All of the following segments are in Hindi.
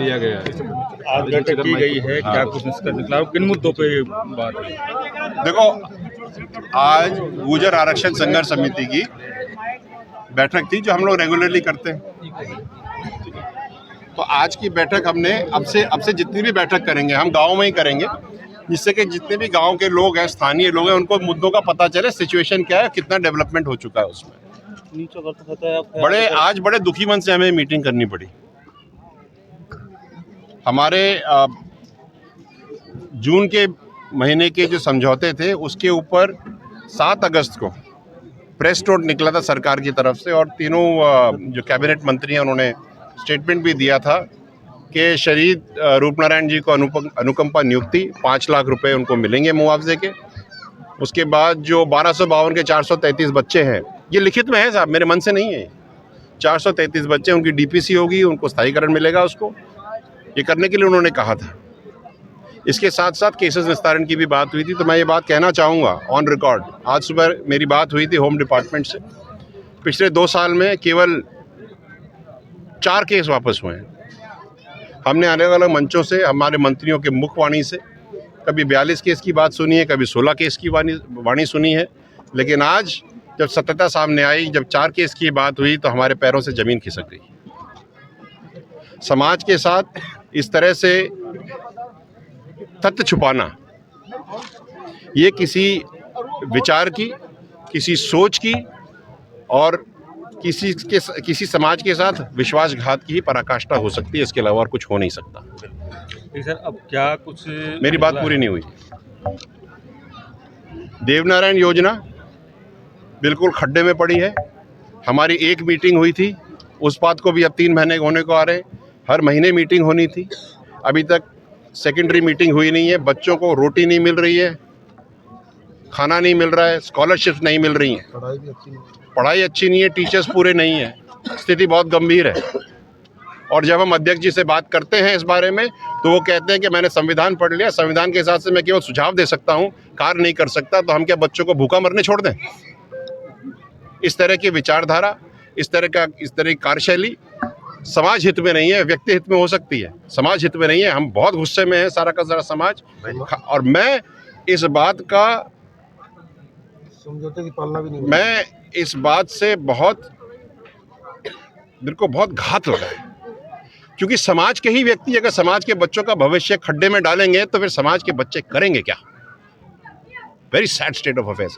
लिया गया है। आज बैठक की गई है, क्या कुछ इसका निकला, किन मुद्दों पे बात है? देखो, आज गुर्जर आरक्षण संघर्ष समिति की बैठक थी जो हम लोग रेगुलरली करते हैं। तो आज की बैठक हमने अब से जितनी भी बैठक करेंगे हम गाँव में ही करेंगे, जिससे कि जितने भी गांव के लोग हैं, स्थानीय लोग हैं, उनको मुद्दों का पता चले, सिचुएशन क्या है, कितना डेवलपमेंट हो चुका है उसमें। आज बड़े दुखी मन से हमें मीटिंग करनी पड़ी। हमारे जून के महीने के जो समझौते थे उसके ऊपर 7 अगस्त को प्रेस नोट निकला था सरकार की तरफ से, और तीनों जो कैबिनेट मंत्री हैं उन्होंने स्टेटमेंट भी दिया था कि शहीद रूपनारायण जी को अनुकंपा नियुक्ति 5 लाख रुपए उनको मिलेंगे मुआवजे के। उसके बाद जो 1252 के 433 बच्चे हैं, ये लिखित में है साहब, मेरे मन से नहीं है, 433 बच्चे, उनकी डीपीसी होगी, उनको स्थायीकरण मिलेगा। उसको ये करने के लिए उन्होंने कहा था। इसके साथ साथ केसेस निस्तारण की भी बात हुई थी। तो मैं ये बात कहना चाहूँगा ऑन रिकॉर्ड, आज सुबह मेरी बात हुई थी होम डिपार्टमेंट से, पिछले 2 साल में केवल 4 केस वापस हुए हैं। हमने अलग अलग मंचों से, हमारे मंत्रियों के मुखवाणी से कभी 42 केस की बात सुनी है, कभी 16 केस की वाणी सुनी है, लेकिन आज जब सत्यता सामने आई, जब 4 केस की बात हुई, तो हमारे पैरों से ज़मीन खिसक गई। समाज के साथ इस तरह से तथ्य छुपाना, ये किसी विचार की, किसी सोच की और किसी समाज के साथ विश्वासघात की ही पराकाष्ठा हो सकती है। इसके अलावा और कुछ हो नहीं सकता। सर, अब क्या कुछ, मेरी बात पूरी नहीं हुई। देवनारायण योजना बिल्कुल खड्डे में पड़ी है। हमारी एक मीटिंग हुई थी, उस बात को भी अब 3 महीने होने को आ रहे हैं। हर महीने मीटिंग होनी थी, अभी तक सेकेंडरी मीटिंग हुई नहीं है। बच्चों को रोटी नहीं मिल रही है, खाना नहीं मिल रहा है, स्कॉलरशिप नहीं मिल रही हैं, पढ़ाई अच्छी नहीं है, टीचर्स पूरे नहीं हैं। स्थिति बहुत गंभीर है। और जब हम अध्यक्ष जी से बात करते हैं इस बारे में, तो वो कहते हैं कि मैंने संविधान पढ़ लिया, संविधान के हिसाब से मैं केवल सुझाव दे सकता हूँ, कार्य नहीं कर सकता। तो हम क्या बच्चों को भूखा मरने छोड़ दें? इस तरह की विचारधारा, इस तरह की कार्यशैली समाज हित में नहीं है, व्यक्ति हित में हो सकती है, समाज हित में नहीं है। हम बहुत गुस्से में है सारा का सारा समाज, और मैं इस बात का समझौते की पालना भी नहीं, मैं इस बात से मेरे को बहुत घात लगा है। क्योंकि समाज के ही व्यक्ति अगर समाज के बच्चों का भविष्य खड्डे में डालेंगे, तो फिर समाज के बच्चे करेंगे क्या? Very sad state of affairs.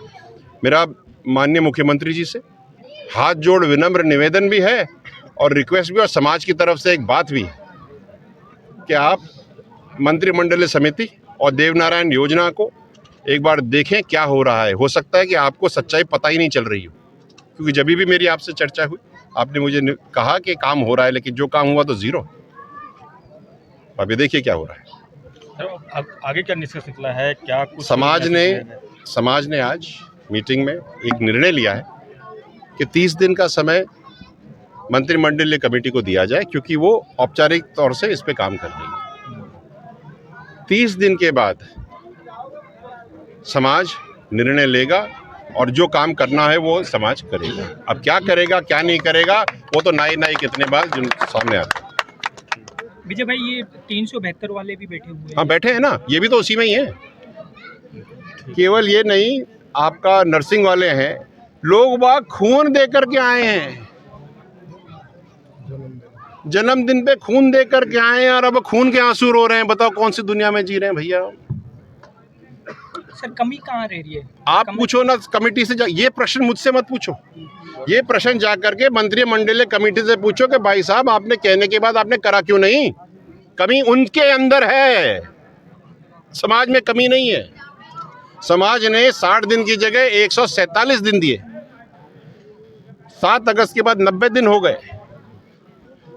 मेरा माननीय मुख्यमंत्री जी से हाथ जोड़ विनम्र निवेदन भी है और रिक्वेस्ट भी, और समाज की तरफ से एक बात भी है कि आप मंत्रिमंडलीय समिति और देवनारायण योजना को एक बार देखें क्या हो रहा है। हो सकता है कि आपको सच्चाई पता ही नहीं चल रही हो, क्योंकि जब भी मेरी आपसे चर्चा हुई, आपने मुझे कहा कि काम हो रहा है, लेकिन जो काम हुआ तो जीरो। अभी देखिए क्या हो रहा है। अब आगे क्या निष्कर्ष निकला है, क्या कुछ समाज ने आज मीटिंग में एक निर्णय लिया है कि 30 दिन का समय मंत्रिमंडलीय कमेटी को दिया जाए, क्योंकि वो औपचारिक तौर से इस पे काम कर रही है। 30 दिन के बाद समाज निर्णय लेगा और जो काम करना है वो समाज करेगा। अब क्या करेगा क्या नहीं करेगा, वो तो नाई कितने बार जिन सामने आता है। विजय भाई, ये 372 वाले भी बैठे हुए हैं। हाँ, बैठे हैं ना, ये भी तो उसी में ही है। केवल ये नहीं, आपका नर्सिंग वाले हैं, लोग बाग खून दे करके आए हैं, जन्मदिन पे खून दे करके आए हैं, और अब खून के आंसू रो रहे हैं। बताओ कौन सी दुनिया में जी रहे हैं भैया? सर, कमी कहाँ रह रही है? आप पूछो ना कमेटी से, ये प्रश्न मुझसे मत पूछो, ये प्रश्न जा करके मंत्रिमंडलीय कमेटी से पूछो कि भाई साहब, आपने कहने के बाद आपने करा क्यों नहीं? कमी उनके अंदर है, समाज में कमी नहीं है। समाज ने 60 दिन की जगह 147 दिन दिए। 7 अगस्त के बाद 90 दिन हो गए।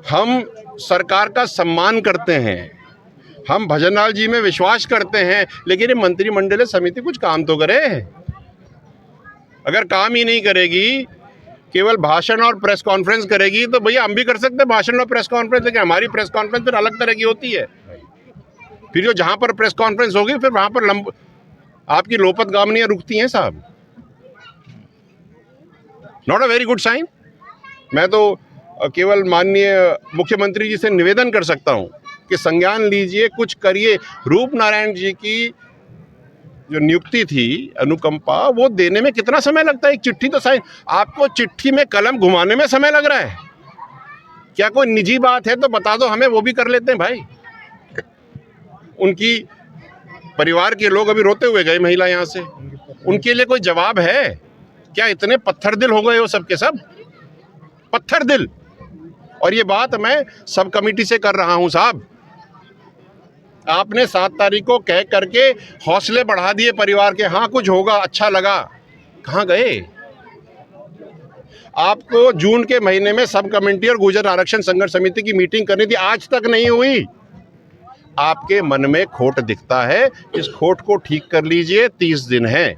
हम सरकार का सम्मान करते हैं, हम भजनलाल जी में विश्वास करते हैं, लेकिन ये मंत्रिमंडलीय समिति कुछ काम तो करे। अगर काम ही नहीं करेगी, केवल भाषण और प्रेस कॉन्फ्रेंस करेगी, तो भैया हम भी कर सकते हैं भाषण और प्रेस कॉन्फ्रेंस, लेकिन हमारी प्रेस कॉन्फ्रेंस फिर अलग तरह की होती है। फिर जो जहां पर प्रेस कॉन्फ्रेंस होगी, फिर वहां पर आपकी लोपत गामनियां रुकती हैं साहब। Not a very good sign. मैं तो केवल माननीय मुख्यमंत्री जी से निवेदन कर सकता हूं कि संज्ञान लीजिए, कुछ करिए। रूप नारायण जी की जो नियुक्ति थी, अनुकंपा, वो देने में कितना समय लगता है? एक चिट्ठी तो साइन, आपको चिट्ठी में कलम घुमाने में समय लग रहा है। क्या कोई निजी बात है तो बता दो हमें, वो भी कर लेते हैं भाई। उनकी परिवार के लोग अभी रोते हुए गए, महिला यहाँ से, उनके लिए कोई जवाब है क्या? इतने पत्थर दिल हो गए हो सबके सब, पत्थर दिल। और ये बात मैं सब कमेटी से कर रहा हूं साहब। आपने 7 तारीख को कह करके हौसले बढ़ा दिए परिवार के, हाँ कुछ होगा, अच्छा लगा, कहाँ गए? आपको जून के महीने में सब कमेटी और गुर्जर आरक्षण संघर्ष समिति की मीटिंग करनी थी, आज तक नहीं हुई। आपके मन में खोट दिखता है, इस खोट को ठीक कर लीजिए, 30 दिन है,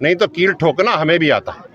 नहीं तो कील ठोकना हमें भी आता है।